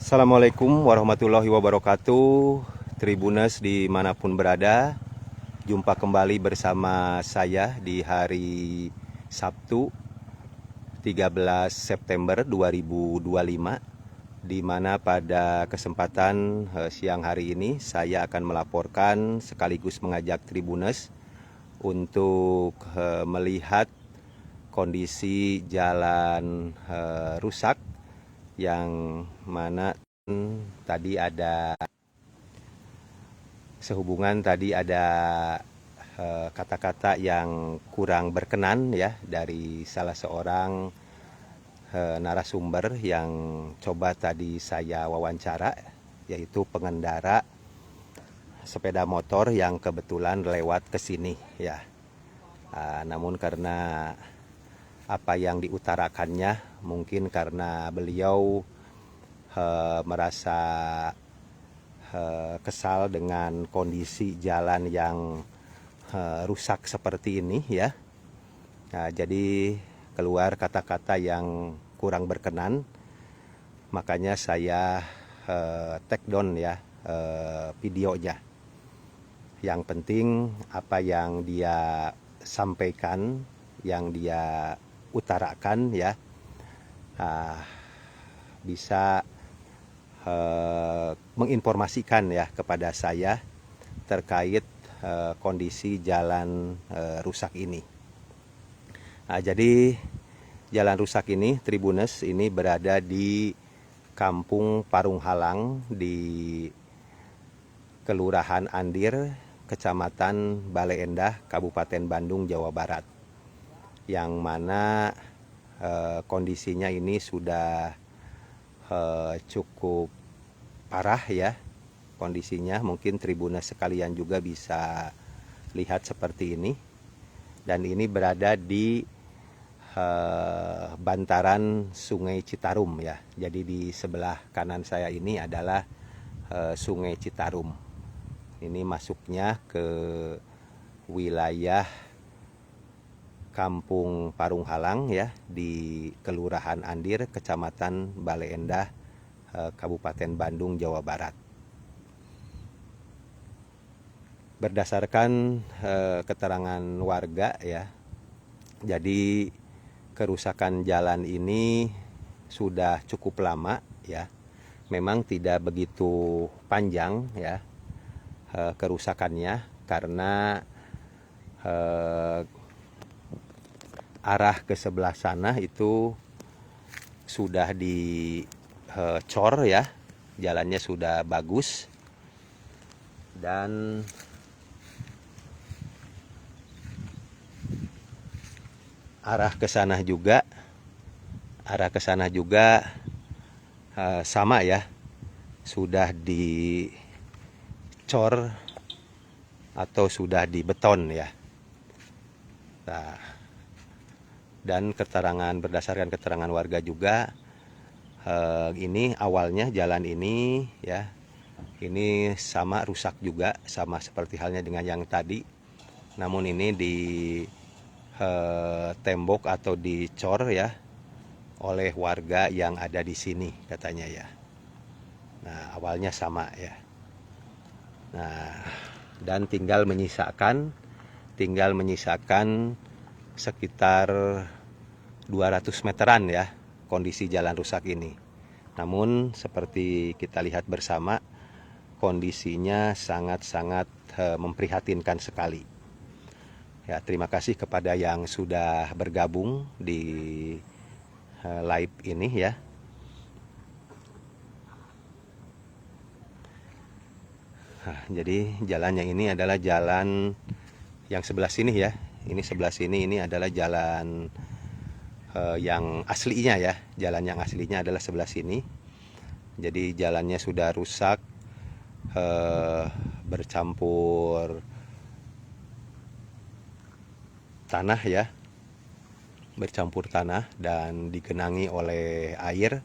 Assalamualaikum warahmatullahi wabarakatuh. Tribuners dimanapun berada, jumpa kembali bersama saya di hari Sabtu 13 September 2025, di mana pada kesempatan siang hari ini saya akan melaporkan sekaligus mengajak Tribuners untuk melihat kondisi jalan rusak yang mana tadi ada kata-kata yang kurang berkenan ya dari salah seorang narasumber yang coba tadi saya wawancara, yaitu pengendara sepeda motor yang kebetulan lewat ke sini ya. Namun karena apa yang diutarakannya, mungkin karena beliau merasa kesal dengan kondisi jalan yang rusak seperti ini ya. Jadi keluar kata-kata yang kurang berkenan, makanya saya take down ya videonya. Yang penting apa yang dia sampaikan, yang dia utarakan ya, bisa menginformasikan ya kepada saya terkait kondisi jalan rusak ini. Jadi jalan rusak ini, Tribuners, ini berada di Kampung Parung Halang di Kelurahan Andir, Kecamatan Bale Endah, Kabupaten Bandung, Jawa Barat. Yang mana kondisinya ini sudah cukup parah ya kondisinya. Mungkin Tribuners sekalian juga bisa lihat seperti ini. Dan ini berada di bantaran Sungai Citarum ya. Jadi di sebelah kanan saya ini adalah Sungai Citarum. Ini masuknya ke wilayah Kampung Parung Halang ya, di Kelurahan Andir, Kecamatan Bale Endah, Kabupaten Bandung, Jawa Barat. Berdasarkan keterangan warga ya, jadi kerusakan jalan ini sudah cukup lama ya. Memang tidak begitu panjang ya kerusakannya, karena arah ke sebelah sana itu sudah dicor ya, jalannya sudah bagus, dan arah ke sana juga sama ya, sudah dicor atau sudah dibeton ya. Nah, dan berdasarkan keterangan warga juga, ini awalnya jalan ini ya, ini sama rusak juga, sama seperti halnya dengan yang tadi. Namun ini di tembok atau dicor ya oleh warga yang ada di sini katanya ya. Nah, awalnya sama ya. Nah, dan tinggal menyisakan sekitar 200 meteran ya kondisi jalan rusak ini. Namun seperti kita lihat bersama, kondisinya sangat-sangat memprihatinkan sekali. Ya, terima kasih kepada yang sudah bergabung di live ini ya. Jadi jalannya ini adalah jalan yang sebelah sini ya. Ini sebelah sini, ini adalah jalan yang aslinya ya. Jalan yang aslinya adalah sebelah sini. Jadi jalannya sudah rusak, bercampur tanah ya, dan digenangi oleh air,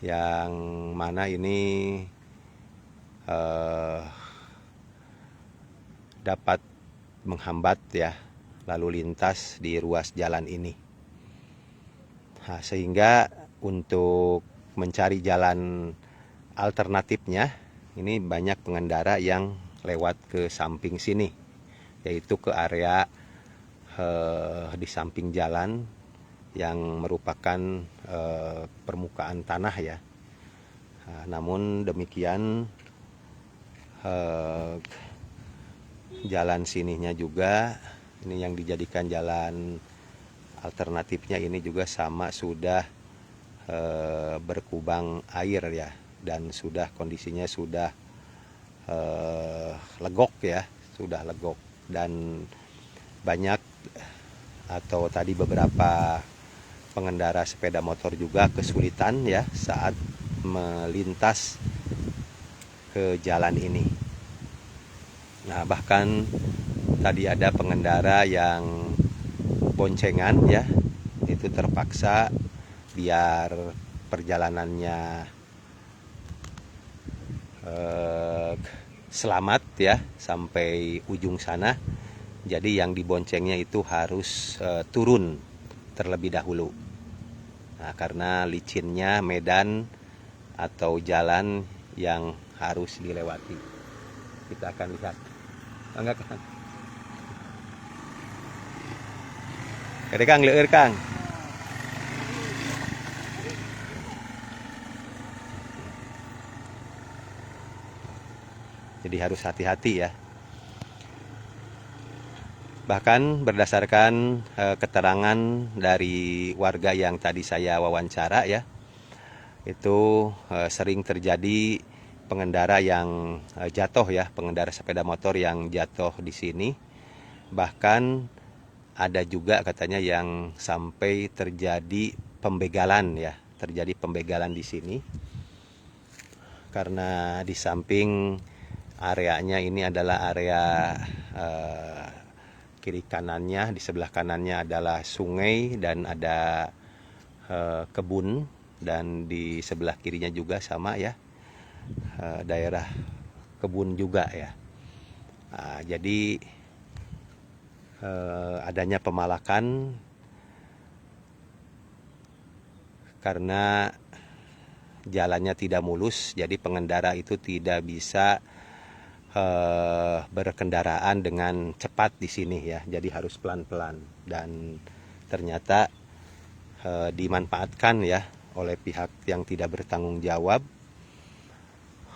yang mana ini dapat menghambat ya lalu lintas di ruas jalan ini. Sehingga untuk mencari jalan alternatifnya, ini banyak pengendara yang lewat ke samping sini, yaitu ke area di samping jalan yang merupakan permukaan tanah ya. Namun demikian jalan sininya juga ini yang dijadikan jalan alternatifnya ini juga sama sudah berkubang air ya, dan sudah kondisinya sudah legok ya, sudah legok, dan banyak atau tadi beberapa pengendara sepeda motor juga kesulitan ya saat melintas ke jalan ini. Nah, bahkan tadi ada pengendara yang boncengan ya, itu terpaksa biar perjalanannya selamat ya sampai ujung sana. Jadi yang diboncengnya itu harus turun terlebih dahulu. Nah, karena licinnya medan atau jalan yang harus dilewati. Kita akan lihat. Enggak kan? Kade Kang, leur Kang. Jadi harus hati-hati ya. Bahkan berdasarkan keterangan dari warga yang tadi saya wawancara ya, itu sering terjadi pengendara yang jatuh ya, pengendara sepeda motor yang jatuh di sini. Bahkan ada juga katanya yang sampai terjadi pembegalan ya, terjadi pembegalan di sini. Karena di samping areanya ini adalah area kiri kanannya, di sebelah kanannya adalah sungai dan ada kebun, dan di sebelah kirinya juga sama ya, daerah kebun juga ya. Jadi adanya pemalakan karena jalannya tidak mulus, jadi pengendara itu tidak bisa berkendaraan dengan cepat di sini ya, jadi harus pelan-pelan, dan ternyata dimanfaatkan ya oleh pihak yang tidak bertanggung jawab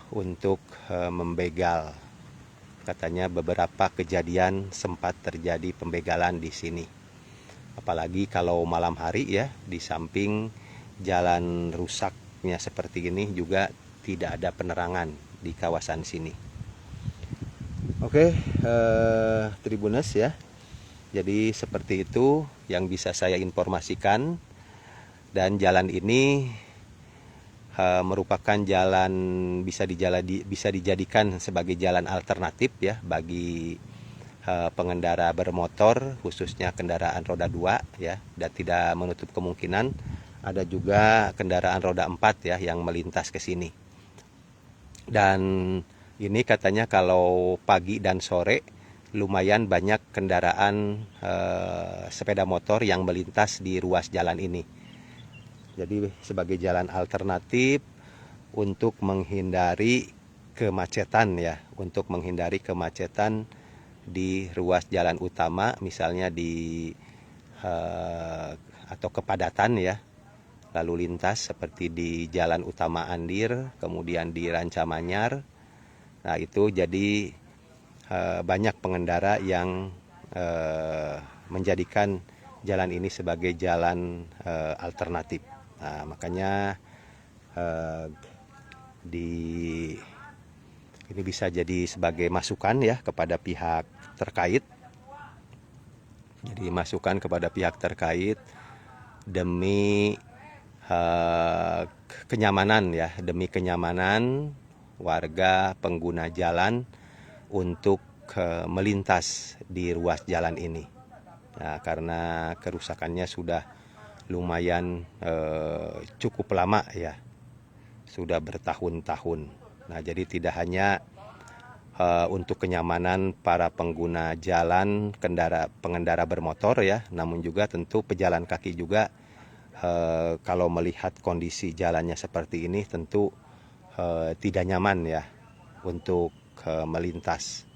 untuk membegal. Katanya beberapa kejadian sempat terjadi pembegalan di sini. Apalagi kalau malam hari ya, di samping jalan rusaknya seperti ini juga tidak ada penerangan di kawasan sini. Oke, Tribuners ya. Jadi seperti itu yang bisa saya informasikan, dan jalan ini merupakan jalan bisa dijadikan sebagai jalan alternatif ya bagi pengendara bermotor, khususnya kendaraan roda 2 ya, dan tidak menutup kemungkinan ada juga kendaraan roda 4 ya yang melintas ke sini. Dan ini katanya kalau pagi dan sore lumayan banyak kendaraan sepeda motor yang melintas di ruas jalan ini. Jadi sebagai jalan alternatif untuk menghindari kemacetan ya, untuk menghindari kemacetan di ruas jalan utama, misalnya di atau kepadatan ya lalu lintas seperti di Jalan Utama Andir, kemudian di Rancamanyar. Nah, itu jadi banyak pengendara yang menjadikan jalan ini sebagai jalan alternatif. Nah, makanya ini bisa jadi sebagai masukan ya kepada pihak terkait. Jadi masukan kepada pihak terkait demi kenyamanan ya, demi kenyamanan warga pengguna jalan untuk melintas di ruas jalan ini. Nah, karena kerusakannya sudah lumayan cukup lama ya, sudah bertahun-tahun. Nah, jadi tidak hanya untuk kenyamanan para pengguna jalan, pengendara bermotor ya, namun juga tentu pejalan kaki juga Kalau melihat kondisi jalannya seperti ini tentu tidak nyaman ya untuk melintas,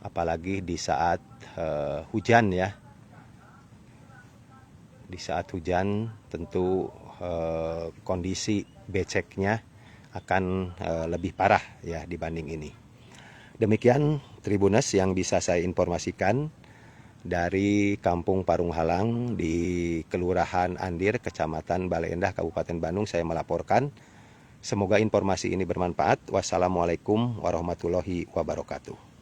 apalagi di saat hujan ya. Di saat hujan tentu kondisi beceknya akan lebih parah ya dibanding ini. Demikian Tribuners yang bisa saya informasikan dari Kampung Parung Halang di Kelurahan Andir, Kecamatan Bale Endah, Kabupaten Bandung, saya melaporkan. Semoga informasi ini bermanfaat. Wassalamualaikum warahmatullahi wabarakatuh.